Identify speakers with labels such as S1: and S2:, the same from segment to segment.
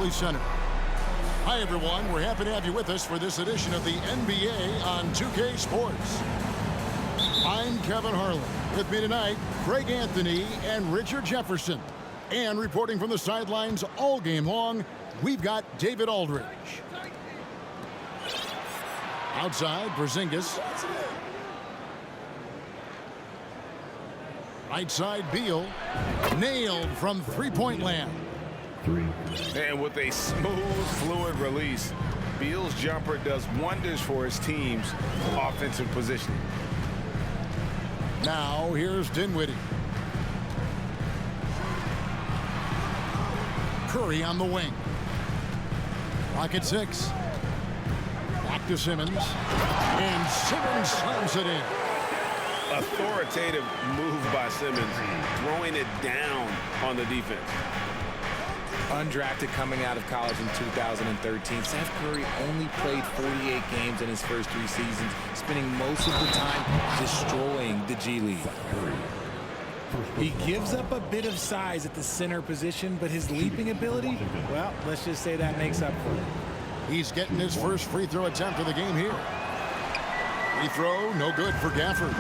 S1: Barclays Center. Hi, everyone. We're happy to have you with us for this edition of the NBA on 2K Sports. I'm Kevin Harlan. With me tonight, Greg Anthony and Richard Jefferson. And reporting from the sidelines all game long, we've got David Aldridge. Outside, Porzingis. Right side, Beal. Nailed from three-point land.
S2: And with a smooth, fluid release, Beal's jumper does wonders for his team's offensive positioning.
S1: Now, here's Dinwiddie. Curry on the wing. Clock at 6. Back to Simmons. And Simmons slams it in.
S2: Authoritative move by Simmons, throwing it down on the defense.
S3: Undrafted coming out of college in 2013, Seth Curry only played 48 games in his first 3 seasons, spending most of the time destroying the G League. He gives up a bit of size at the center position, but his leaping ability, well, let's just say that makes up for it.
S1: He's getting his first free throw attempt of the game here. Free throw, no good for Gafford.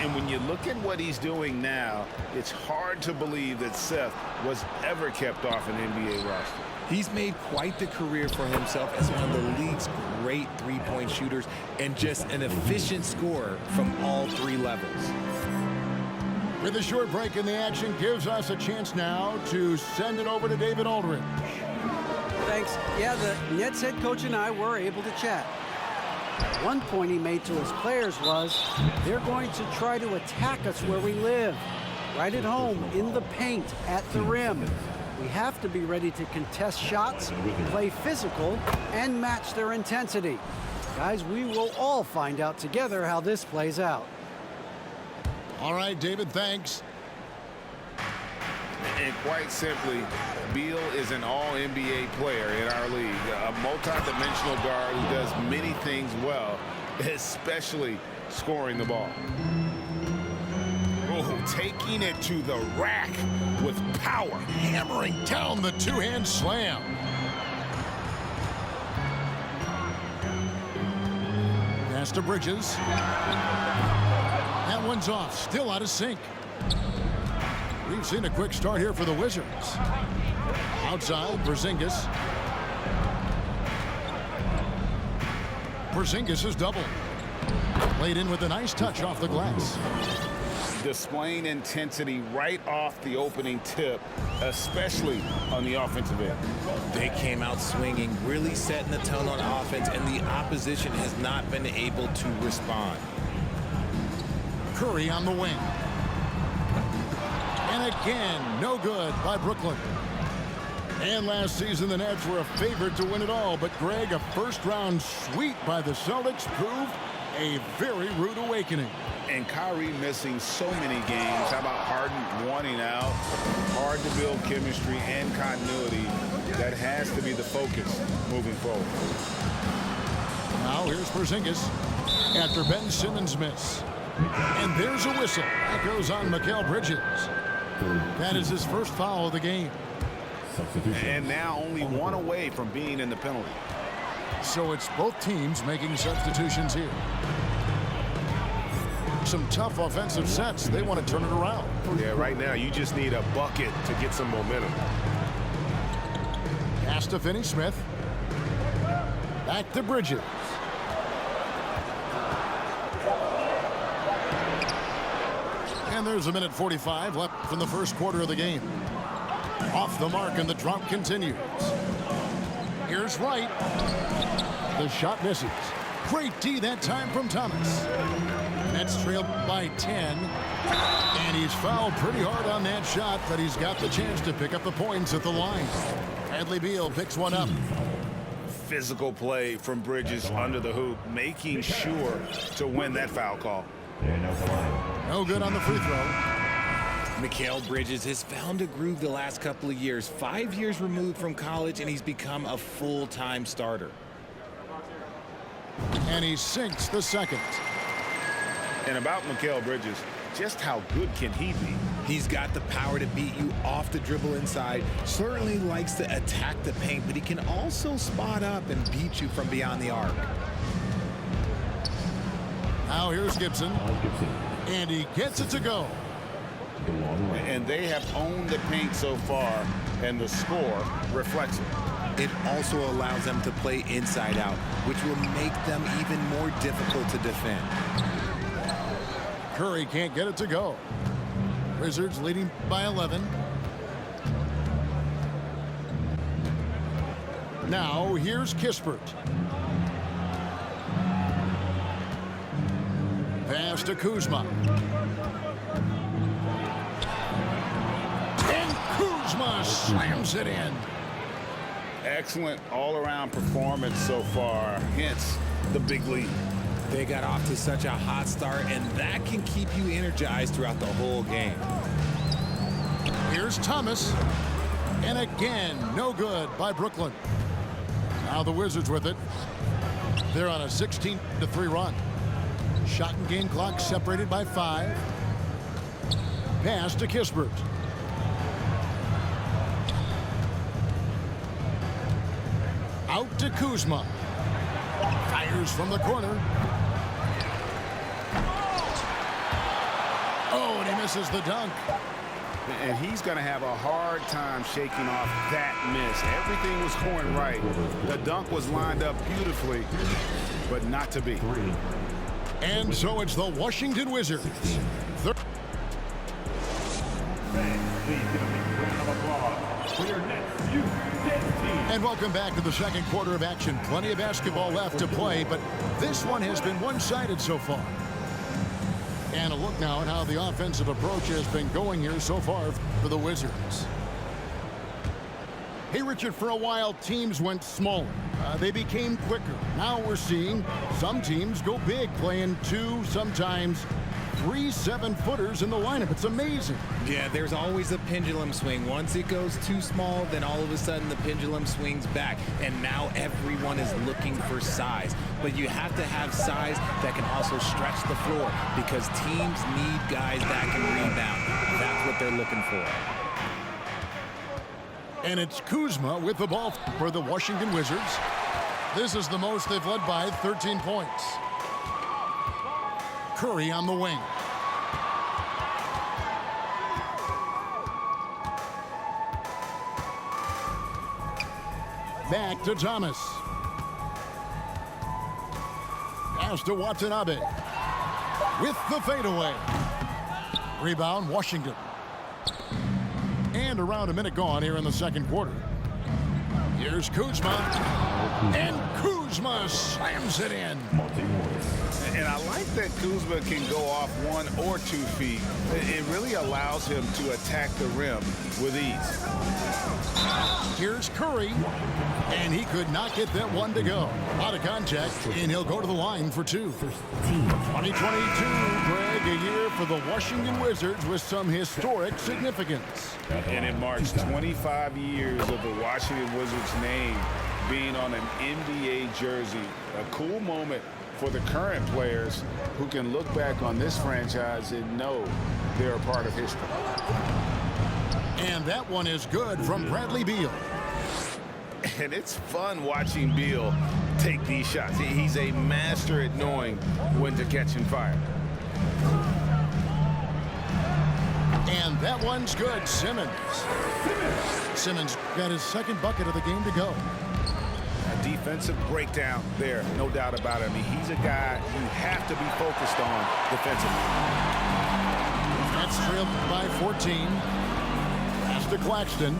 S2: And when you look at what he's doing now, it's hard to believe that Seth was ever kept off an NBA roster.
S3: He's made quite the career for himself as one of the league's great three-point shooters and just an efficient scorer from all 3 levels.
S1: With a short break in the action, gives us a chance now to send it over to David Aldridge.
S4: Thanks. Yeah, the Nets head coach and I were able to chat. One point he made to his players was, they're going to try to attack us where we live. Right at home, in the paint, at the rim. We have to be ready to contest shots, play physical, and match their intensity. Guys, we will all find out together how this plays out.
S1: All right, David, thanks.
S2: And quite simply, Beal is an all-NBA player in our league, a multi-dimensional guard who does many things well, especially scoring the ball. Oh, taking it to the rack with power.
S1: Hammering down the two-hand slam. Pass to Bridges. That one's off, still out of sync. We've seen a quick start here for the Wizards. Outside, Porzingis. Porzingis is doubled. Played in with a nice touch off the glass.
S2: Displaying intensity right off the opening tip, especially on the offensive end.
S3: They came out swinging, really setting the tone on offense, and the opposition has not been able to respond.
S1: Curry on the wing. And again, no good by Brooklyn. And last season, the Nets were a favorite to win it all. But, Greg, a first-round sweep by the Celtics proved a very rude awakening.
S2: And Kyrie missing so many games. How about Harden wanting out? Hard to build chemistry and continuity. That has to be the focus moving forward.
S1: Now here's Porzingis after Ben Simmons' miss. And there's a whistle. That goes on Mikal Bridges. That is his first foul of the game.
S2: And now only 1 away from being in the penalty.
S1: So it's both teams making substitutions here. Some tough offensive sets. They want to turn it around.
S2: Yeah, right now you just need a bucket to get some momentum.
S1: Pass to Finney-Smith. Back to Bridges. And there's a minute 45 left from the first quarter of the game. Off the mark, and the drop continues. Here's Wright. The shot misses. Great D that time from Thomas. Nets trailed by 10. And he's fouled pretty hard on that shot, but he's got the chance to pick up the points at the line. Bradley Beal picks one up.
S2: Physical play from Bridges under the hoop, making sure to win that foul call.
S1: No good on the free throw.
S3: Mikal Bridges has found a groove the last couple of years. 5 years removed from college, and he's become a full-time starter.
S1: And he sinks the second.
S2: And about Mikal Bridges, just how good can he be?
S3: He's got the power to beat you off the dribble inside, certainly likes to attack the paint, but he can also spot up and beat you from beyond the arc.
S1: Now here's Gibson. And he gets it to go.
S2: And they have owned the paint so far, and the score reflects it.
S3: It also allows them to play inside out, which will make them even more difficult to defend.
S1: Curry can't get it to go. Wizards leading by 11. Now here's Kispert. Pass to Kuzma. And Kuzma slams it in.
S2: Excellent all-around performance so far, hence the big lead.
S3: They got off to such a hot start, and that can keep you energized throughout the whole game.
S1: Here's Thomas. And again, no good by Brooklyn. Now the Wizards with it. They're on a 16-3 run. Shot and game clock separated by 5. Pass to Kispert. Out to Kuzma. Fires from the corner. Oh, and he misses the dunk.
S2: And he's going to have a hard time shaking off that miss. Everything was going right. The dunk was lined up beautifully, but not to be.
S1: And so it's the Washington Wizards. And welcome back to the second quarter of action. Plenty of basketball left to play, but this one has been one-sided so far. And a look now at how the offensive approach has been going here so far for the Wizards. Hey, Richard, for a while, teams went smaller. They became quicker. Now we're seeing some teams go big, playing 2, sometimes 3 7-footers in the lineup. It's amazing.
S3: Yeah, there's always a pendulum swing. Once it goes too small, then all of a sudden the pendulum swings back. And now everyone is looking for size. But you have to have size that can also stretch the floor, because teams need guys that can rebound. That's what they're looking for.
S1: And it's Kuzma with the ball for the Washington Wizards. This is the most they've led by 13 points. Curry on the wing. Back to Thomas. Pass to Watanabe. With the fadeaway. Rebound, Washington. And around a minute gone here in the second quarter. Here's Kuzma. And Kuzma slams it in.
S2: And I like that Kuzma can go off 1 or 2 feet. It really allows him to attack the rim with ease.
S1: Here's Curry. And he could not get that one to go. Out of contact, and he'll go to the line for 2. 2022, Greg, a year for the Washington Wizards with some historic significance.
S2: And it marks 25 years of the Washington Wizards name being on an NBA jersey. A cool moment for the current players who can look back on this franchise and know they're a part of history.
S1: And that one is good from Bradley Beal.
S2: And it's fun watching Beal take these shots. He's a master at knowing when to catch and fire.
S1: And that one's good. Simmons got his second bucket of the game to go.
S2: A defensive breakdown there, no doubt about it. I mean, he's a guy you have to be focused on defensively.
S1: That's trailed by 14. Pass to Claxton.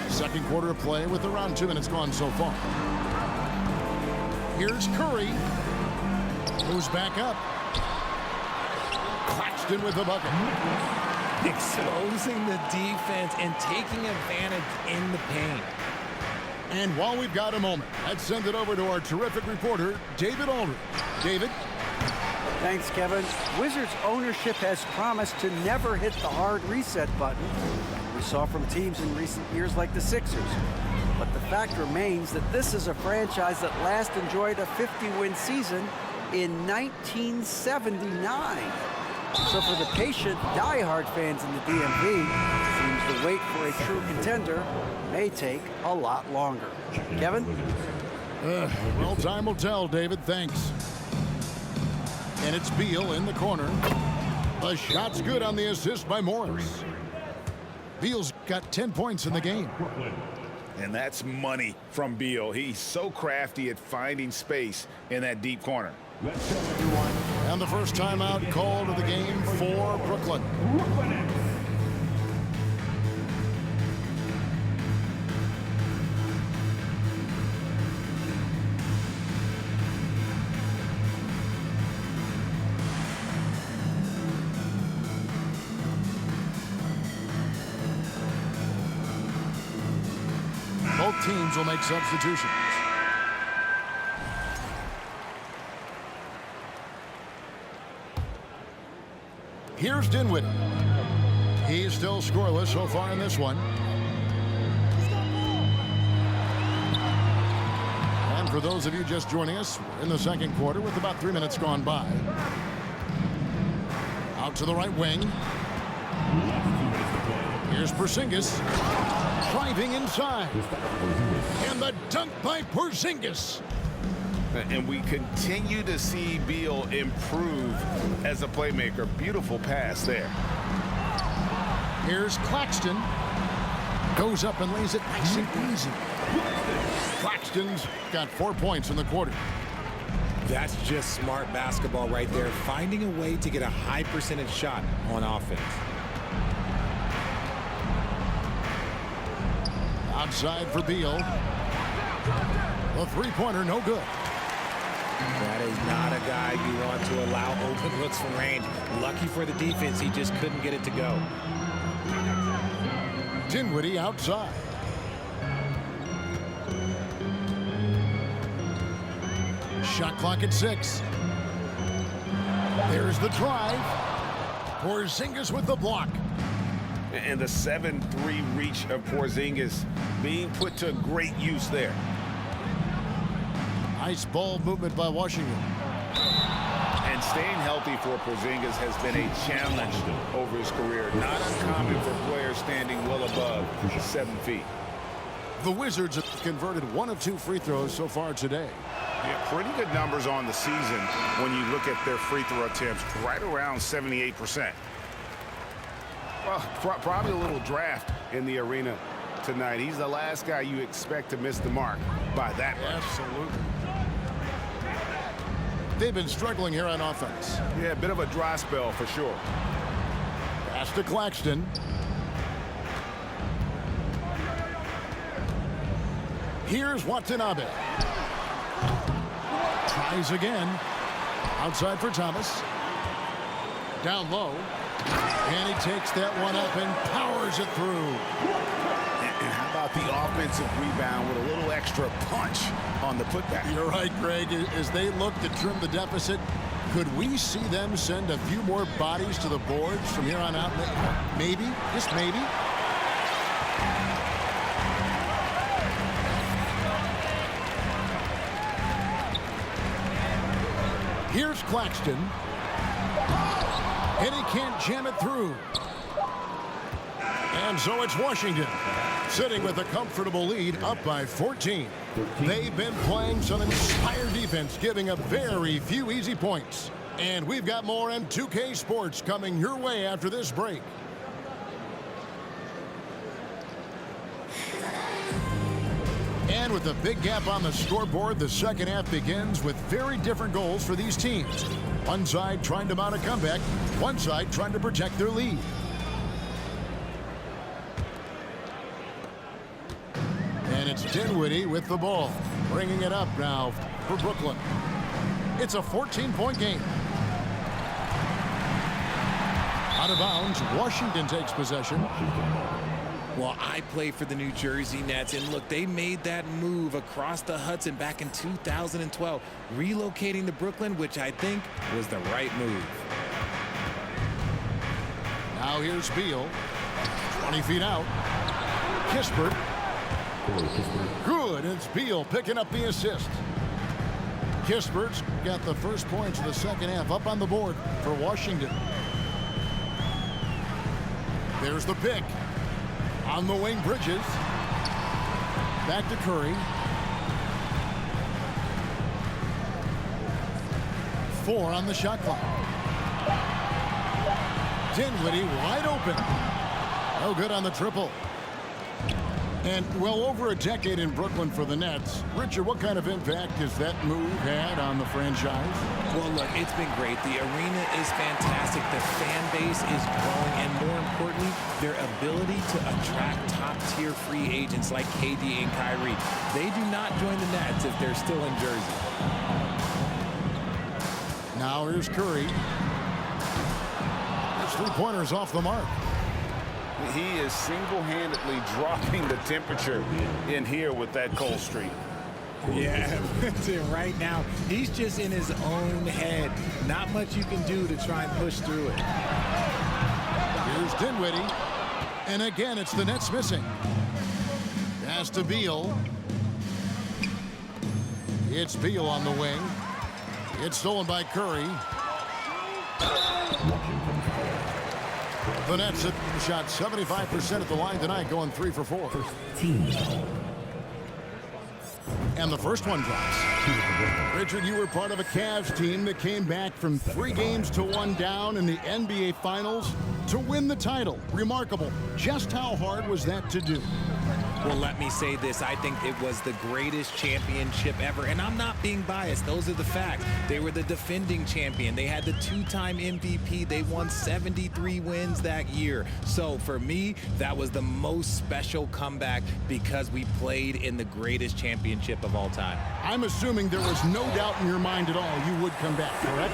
S1: Second quarter of play with around 2 minutes gone so far. Here's Curry. Moves back up. Claxton with the bucket.
S3: Exposing the defense and taking advantage in the paint.
S1: And while we've got a moment, let's send it over to our terrific reporter, David Aldridge. David?
S4: Thanks, Kevin. Wizards ownership has promised to never hit the hard reset button we saw from teams in recent years like the Sixers. But the fact remains that this is a franchise that last enjoyed a 50-win season in 1979. So for the patient, die-hard fans in the DMV, seems the wait for a true contender may take a lot longer. Kevin?
S1: Well, time will tell, David. Thanks. And it's Beal in the corner. The shot's good on the assist by Morris. Beal's got 10 points in the game.
S2: And that's money from Beal. He's so crafty at finding space in that deep corner.
S1: And the first timeout called of the game for Brooklyn. Both teams will make substitutions. Here's Dinwiddie. He's still scoreless so far in this one. And for those of you just joining us, we're in the second quarter with about 3 minutes gone by. Out to the right wing. Here's Porzingis. Driving inside. And the dunk by Porzingis.
S2: And we continue to see Beal improve as a playmaker. Beautiful pass there.
S1: Here's Claxton. Goes up and lays it nice and easy. Claxton's got 4 points in the quarter.
S3: That's just smart basketball right there, finding a way to get a high percentage shot on offense.
S1: Outside for Beal. The three-pointer, no good.
S3: That is not a guy you want to allow open looks from range. Lucky for the defense, he just couldn't get it to go.
S1: Dinwiddie outside. Shot clock at 6. There's the drive. Porzingis with the block.
S2: And the 7-3 reach of Porzingis being put to great use there.
S1: Nice ball movement by Washington.
S2: And staying healthy for Porzingis has been a challenge over his career. Not uncommon for players standing well above 7 feet.
S1: The Wizards have converted 1 of 2 free throws so far today.
S2: Yeah, pretty good numbers on the season when you look at their free throw attempts, right around 78%. Well, probably a little draft in the arena tonight. He's the last guy you expect to miss the mark by that much.
S1: Absolutely. They've been struggling here on offense.
S2: Yeah, a bit of a dry spell for sure.
S1: Pass to Claxton. Here's Watanabe. Tries again. Outside for Thomas. Down low. And he takes that one up and powers it through.
S2: And how about the offensive rebound with a little extra punch on the putback?
S1: You're right, Greg. As they look to trim the deficit, could we see them send a few more bodies to the boards from here on out? Maybe, just maybe. Here's Claxton. And he can't jam it through. And so it's Washington sitting with a comfortable lead, up by 14. They've been playing some inspired defense, giving up very few easy points. And we've got more in 2K Sports coming your way after this break. And with a big gap on the scoreboard, the second half begins with very different goals for these teams. One side trying to mount a comeback, one side trying to protect their lead. And it's Dinwiddie with the ball, bringing it up now for Brooklyn. It's a 14-point game. Out of bounds, Washington takes possession.
S3: Well, I play for the New Jersey Nets, and look, they made that move across the Hudson back in 2012, relocating to Brooklyn, which I think was the right move.
S1: Now here's Beal, 20 feet out. Kispert. Good, it's Beal picking up the assist. Kispert's got the first points of the second half up on the board for Washington. There's the pick. On the wing, Bridges. Back to Curry. 4 on the shot clock. Dinwiddie wide open. No good on the triple. And well over a decade in Brooklyn for the Nets. Richard, what kind of impact has that move had on the franchise?
S3: Well, look, it's been great. The arena is fantastic. The fan base is growing. And more importantly, their ability to attract top-tier free agents like KD and Kyrie. They do not join the Nets if they're still in Jersey.
S1: Now here's Curry. His three-pointers off the mark.
S2: He is single-handedly dropping the temperature in here with that cold streak.
S3: Yeah, right now, he's just in his own head. Not much you can do to try and push through it.
S1: Here's Dinwiddie. And again, it's the Nets missing. Pass to Beal. It's Beal on the wing. It's stolen by Curry. The Nets have shot 75% at the line tonight, going 3 for 4. And the first one drops. Richard, you were part of a Cavs team that came back from 3 games to 1 down in the NBA Finals to win the title. Remarkable. Just how hard was that to do?
S3: Well, let me say this. I think it was the greatest championship ever. And I'm not being biased. Those are the facts. They were the defending champion. They had the 2-time MVP. They won 73 wins that year. So for me, that was the most special comeback because we played in the greatest championship of all time.
S1: I'm assuming there was no doubt in your mind at all you would come back, correct?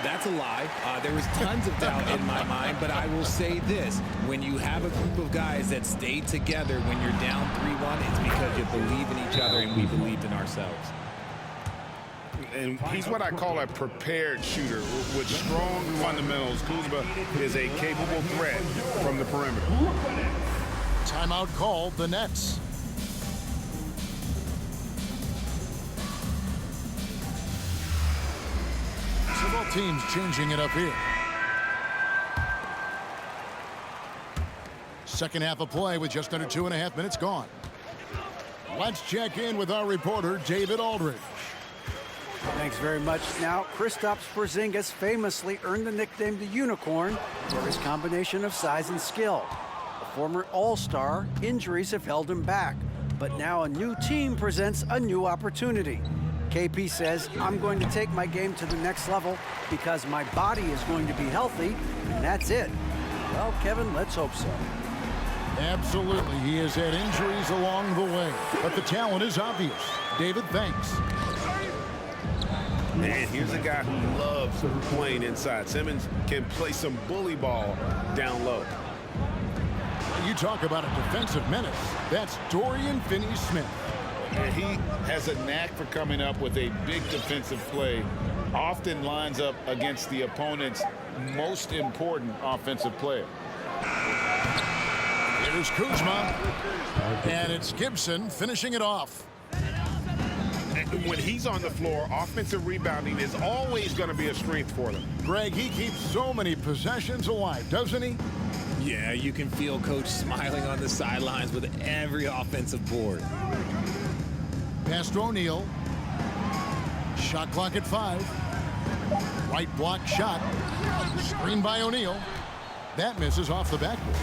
S3: That's a lie. There was tons of doubt in my mind, but I will say this. When you have a group of guys that stay together when you're down 3-1, it's because you believe in each other and we believed in ourselves.
S2: And he's what I call a prepared shooter with strong fundamentals. Kuzma is a capable threat from the perimeter.
S1: Timeout called, the Nets. So both teams changing it up here. Second half of play with just under 2.5 minutes gone. Let's check in with our reporter, David Aldridge.
S4: Thanks very much. Now, Kristaps Porzingis famously earned the nickname the Unicorn for his combination of size and skill. A former All-Star, injuries have held him back, but now a new team presents a new opportunity. KP says, I'm going to take my game to the next level because my body is going to be healthy, and that's it. Well, Kevin, let's hope so.
S1: Absolutely. He has had injuries along the way, but the talent is obvious. David, thanks.
S2: And here's a guy who loves playing inside. Simmons can play some bully ball down low.
S1: You talk about a defensive menace. That's Dorian Finney-Smith.
S2: And he has a knack for coming up with a big defensive play. Often lines up against the opponent's most important offensive player.
S1: Here's Kuzma. And it's Gibson finishing it off.
S2: When he's on the floor, offensive rebounding is always going to be a strength for them.
S1: Greg, he keeps so many possessions alive, doesn't he?
S3: Yeah, you can feel Coach smiling on the sidelines with every offensive board.
S1: Pass to O'Neal. Shot clock at 5. Right block shot. Screen by O'Neal. That misses off the backboard.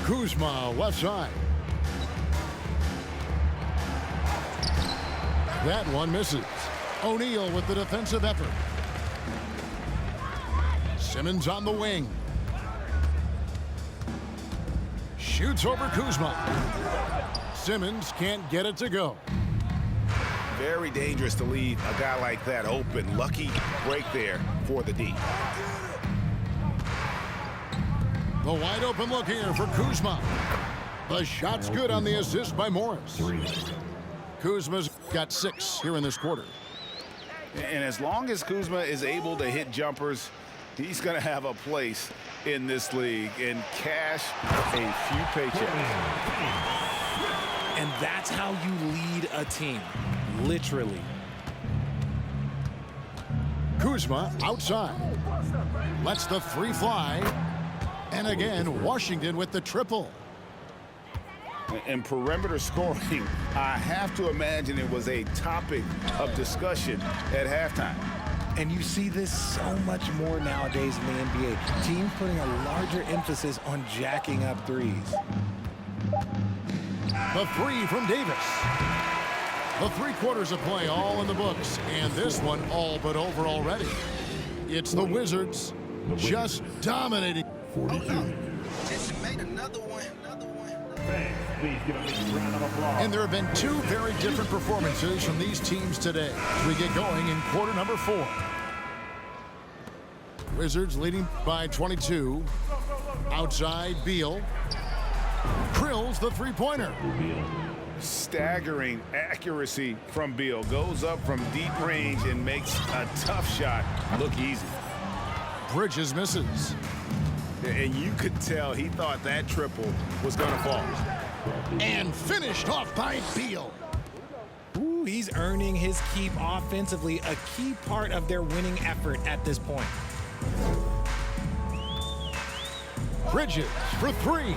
S1: Kuzma, left side. That one misses. O'Neal with the defensive effort. Simmons on the wing. Shoots over Kuzma. Simmons can't get it to go.
S2: Very dangerous to leave a guy like that open. Lucky break there for the D.
S1: The wide open look here for Kuzma. The shot's good on the assist by Morris. Kuzma's got 6 here in this quarter.
S2: And as long as Kuzma is able to hit jumpers, he's going to have a place in this league and cash a few paychecks.
S3: And that's how you lead a team, literally.
S1: Kuzma outside. Lets the three fly. And again, Washington with the triple.
S2: And perimeter scoring, I have to imagine it was a topic of discussion at halftime.
S3: And you see this so much more nowadays in the NBA. Teams putting a larger emphasis on jacking up threes.
S1: The three from Davis. The 3 quarters of play all in the books, and this one all but over already. It's the Wizards just dominating.
S5: 42. Just made another one.
S6: Please give a big round of applause.
S1: And there have been 2 very different performances from these teams today as we get going in quarter number 4. Wizards leading by 22. Outside, Beal. Drills the three-pointer.
S2: Staggering accuracy from Beal. Goes up from deep range and makes a tough shot look easy.
S1: Bridges misses.
S2: And you could tell he thought that triple was going to fall.
S1: And finished off by Beal.
S3: Ooh, he's earning his keep offensively, a key part of their winning effort at this point.
S1: Bridges for 3.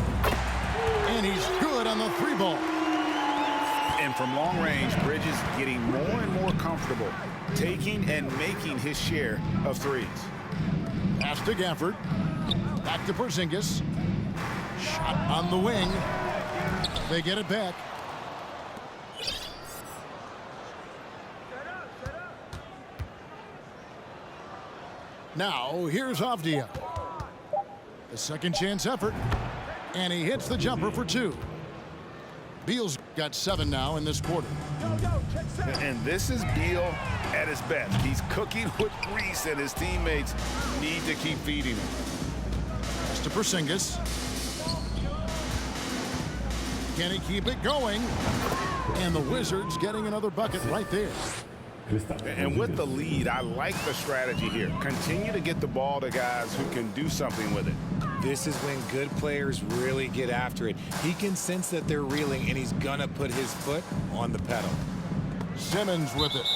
S1: And he's good on the 3-ball.
S2: And from long range, Bridges getting more and more comfortable taking and making his share of threes.
S1: Pass to Gafford. Back to Porzingis. Shot on the wing. They get it back. Now, here's Avdia. The second chance effort. And he hits the jumper for 2. Beal's got 7 now in this quarter.
S2: And this is Beal at his best. He's cooking with grease, and his teammates need to keep feeding him.
S1: Pass to Porzingis. Can he keep it going? And the Wizards getting another bucket right there.
S2: And with the lead, I like the strategy here. Continue to get the ball to guys who can do something with it.
S3: This is when good players really get after it. He can sense that they're reeling, and he's gonna put his foot on the pedal.
S1: Simmons with it.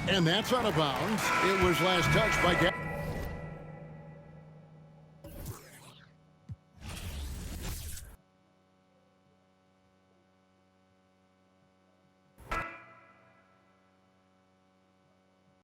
S1: And that's out of bounds. It was last touched by